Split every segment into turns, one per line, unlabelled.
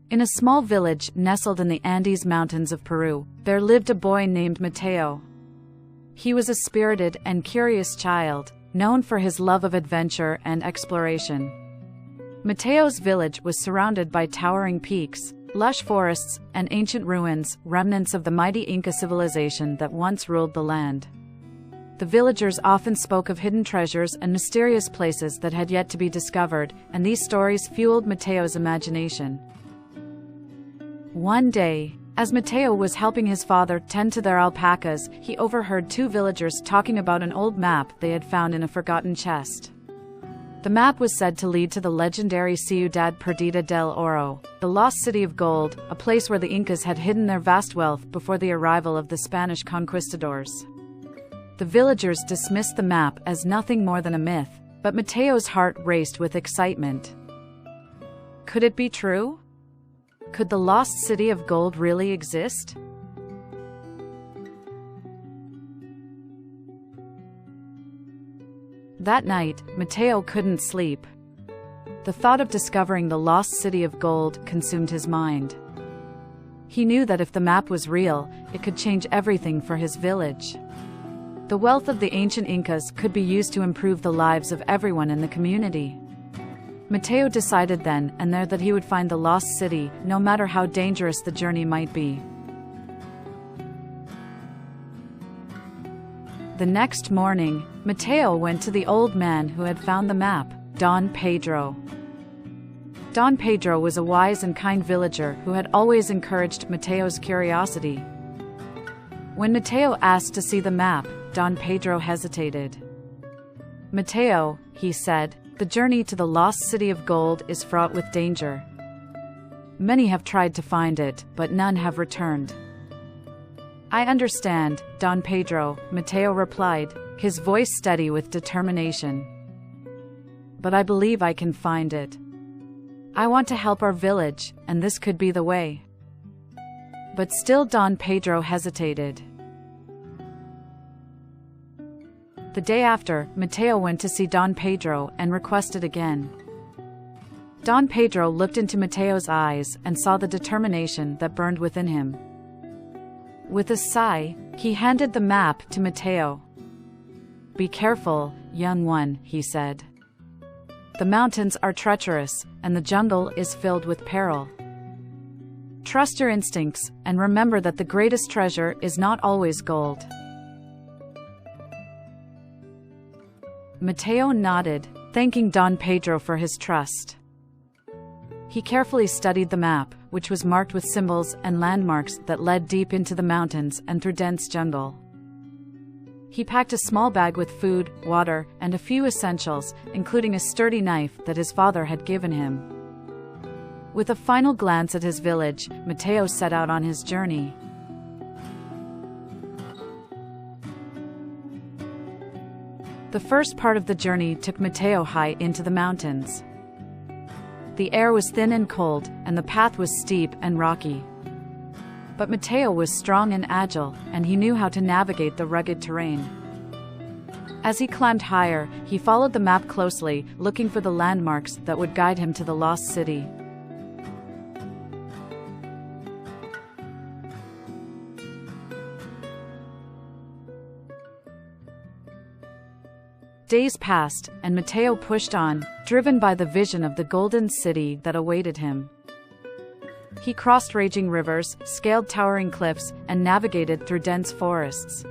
In a small village nestled in the Andes Mountains of Peru, there lived a boy named Mateo. He was a spirited and curious child, known for his love of adventure and exploration. Mateo's village was surrounded by towering peaks, lush forests, and ancient ruins, remnants of the mighty Inca civilization that once ruled the land. The villagers often spoke of hidden treasures and mysterious places that had yet to be discovered, and these stories fueled Mateo's imagination. One day, as Mateo was helping his father tend to their alpacas, he overheard two villagers talking about an old map they had found in a forgotten chest. The map was said to lead to the legendary Ciudad Perdida del Oro, the lost city of gold, a place where the Incas had hidden their vast wealth before the arrival of the Spanish conquistadors. The villagers dismissed the map as nothing more than a myth, but Mateo's heart raced with excitement. Could it be true? Could the lost city of gold really exist? That night, Mateo couldn't sleep. The thought of discovering the lost city of gold consumed his mind. He knew that if the map was real, it could change everything for his village. The wealth of the ancient Incas could be used to improve the lives of everyone in the community. Mateo decided then and there that he would find the lost city, no matter how dangerous the journey might be. The next morning, Mateo went to the old man who had found the map, Don Pedro. Don Pedro was a wise and kind villager who had always encouraged Mateo's curiosity. When Mateo asked to see the map, Don Pedro hesitated. "Mateo," he said, "the journey to the lost city of gold is fraught with danger. Many have tried to find it, but none have returned." "I understand, Don Pedro," Mateo replied, his voice steady with determination. "But I believe I can find it. I want to help our village, and this could be the way." But still Don Pedro hesitated. The day after, Mateo went to see Don Pedro and requested again. Don Pedro looked into Mateo's eyes and saw the determination that burned within him. With a sigh, he handed the map to Mateo. "Be careful, young one," he said. "The mountains are treacherous, and the jungle is filled with peril. Trust your instincts, and remember that the greatest treasure is not always gold." Mateo nodded, thanking Don Pedro for his trust. He carefully studied the map, which was marked with symbols and landmarks that led deep into the mountains and through dense jungle. He packed a small bag with food, water, and a few essentials, including a sturdy knife that his father had given him. With a final glance at his village, Mateo set out on his journey. The first part of the journey took Mateo high into the mountains. The air was thin and cold, and the path was steep and rocky. But Mateo was strong and agile, and he knew how to navigate the rugged terrain. As he climbed higher, he followed the map closely, looking for the landmarks that would guide him to the lost city. Days passed, and Mateo pushed on, driven by the vision of the golden city that awaited him. He crossed raging rivers, scaled towering cliffs, and navigated through dense forests.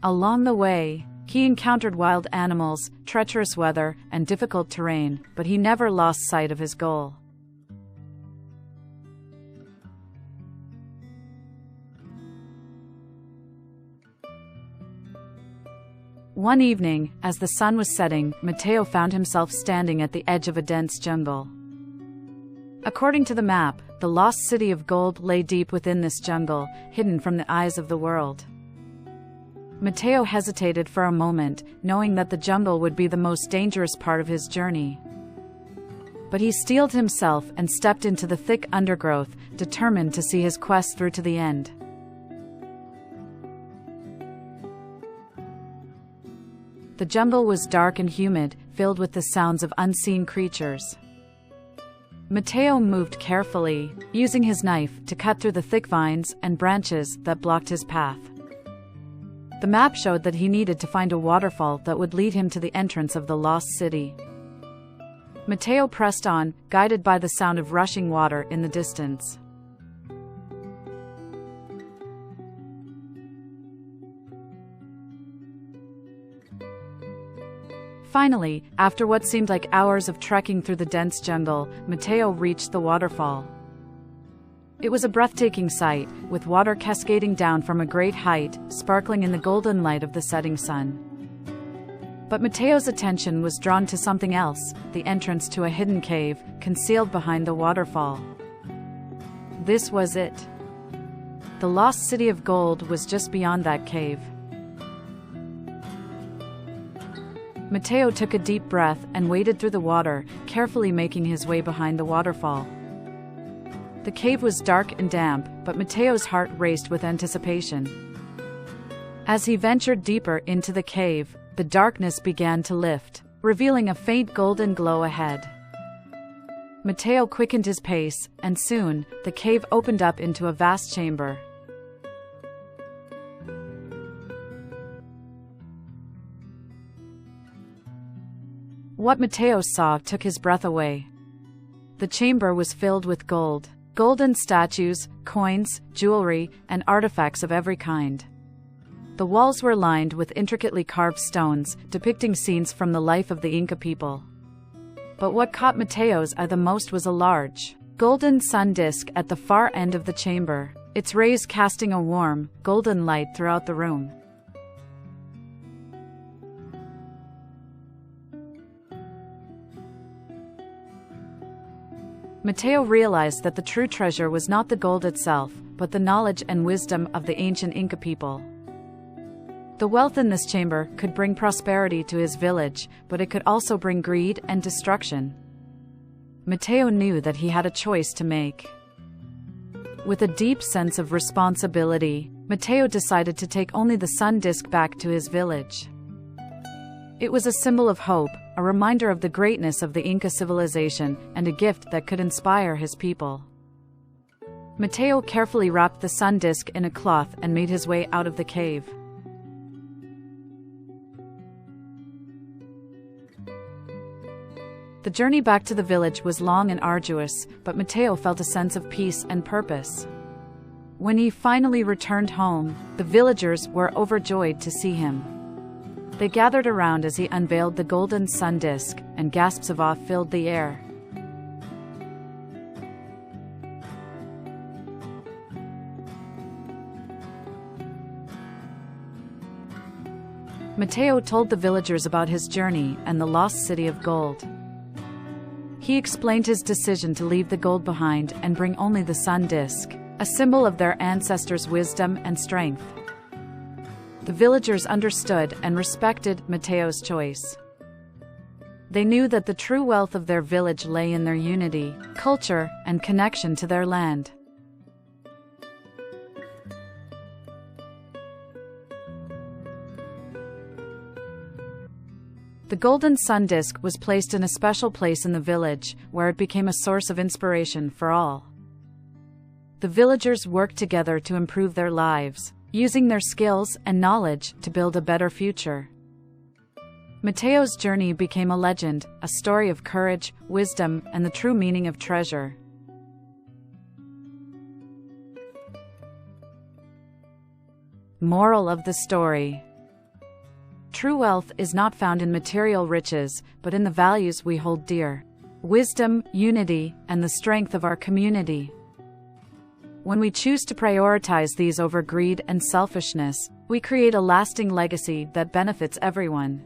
Along the way, he encountered wild animals, treacherous weather, and difficult terrain, but he never lost sight of his goal. One evening, as the sun was setting, Mateo found himself standing at the edge of a dense jungle. According to the map, the lost city of gold lay deep within this jungle, hidden from the eyes of the world. Mateo hesitated for a moment, knowing that the jungle would be the most dangerous part of his journey. But he steeled himself and stepped into the thick undergrowth, determined to see his quest through to the end. The jungle was dark and humid, filled with the sounds of unseen creatures. Mateo moved carefully, using his knife to cut through the thick vines and branches that blocked his path. The map showed that he needed to find a waterfall that would lead him to the entrance of the lost city. Mateo pressed on, guided by the sound of rushing water in the distance. Finally, after what seemed like hours of trekking through the dense jungle, Mateo reached the waterfall. It was a breathtaking sight, with water cascading down from a great height, sparkling in the golden light of the setting sun. But Mateo's attention was drawn to something else, the entrance to a hidden cave, concealed behind the waterfall. This was it. The lost city of gold was just beyond that cave. Mateo took a deep breath and waded through the water, carefully making his way behind the waterfall. The cave was dark and damp, but Mateo's heart raced with anticipation. As he ventured deeper into the cave, the darkness began to lift, revealing a faint golden glow ahead. Mateo quickened his pace, and soon, the cave opened up into a vast chamber. What Mateo saw took his breath away. The chamber was filled with gold. Golden statues, coins, jewelry, and artifacts of every kind. The walls were lined with intricately carved stones, depicting scenes from the life of the Inca people. But what caught Mateo's eye the most was a large, golden sun disk at the far end of the chamber, its rays casting a warm, golden light throughout the room. Mateo realized that the true treasure was not the gold itself, but the knowledge and wisdom of the ancient Inca people. The wealth in this chamber could bring prosperity to his village, but it could also bring greed and destruction. Mateo knew that he had a choice to make. With a deep sense of responsibility, Mateo decided to take only the sun disk back to his village. It was a symbol of hope, a reminder of the greatness of the Inca civilization, and a gift that could inspire his people. Mateo carefully wrapped the sun disk in a cloth and made his way out of the cave. The journey back to the village was long and arduous, but Mateo felt a sense of peace and purpose. When he finally returned home, the villagers were overjoyed to see him. They gathered around as he unveiled the golden sun disk, and gasps of awe filled the air. Mateo told the villagers about his journey and the lost city of gold. He explained his decision to leave the gold behind and bring only the sun disk, a symbol of their ancestors' wisdom and strength. The villagers understood and respected Mateo's choice. They knew that the true wealth of their village lay in their unity, culture, and connection to their land. The golden sun disk was placed in a special place in the village, where it became a source of inspiration for all. The villagers worked together to improve their lives, using their skills and knowledge to build a better future. Mateo's journey became a legend, a story of courage, wisdom, and the true meaning of treasure. Moral of the story: true wealth is not found in material riches, but in the values we hold dear: wisdom, unity, and the strength of our community. When we choose to prioritize these over greed and selfishness, we create a lasting legacy that benefits everyone.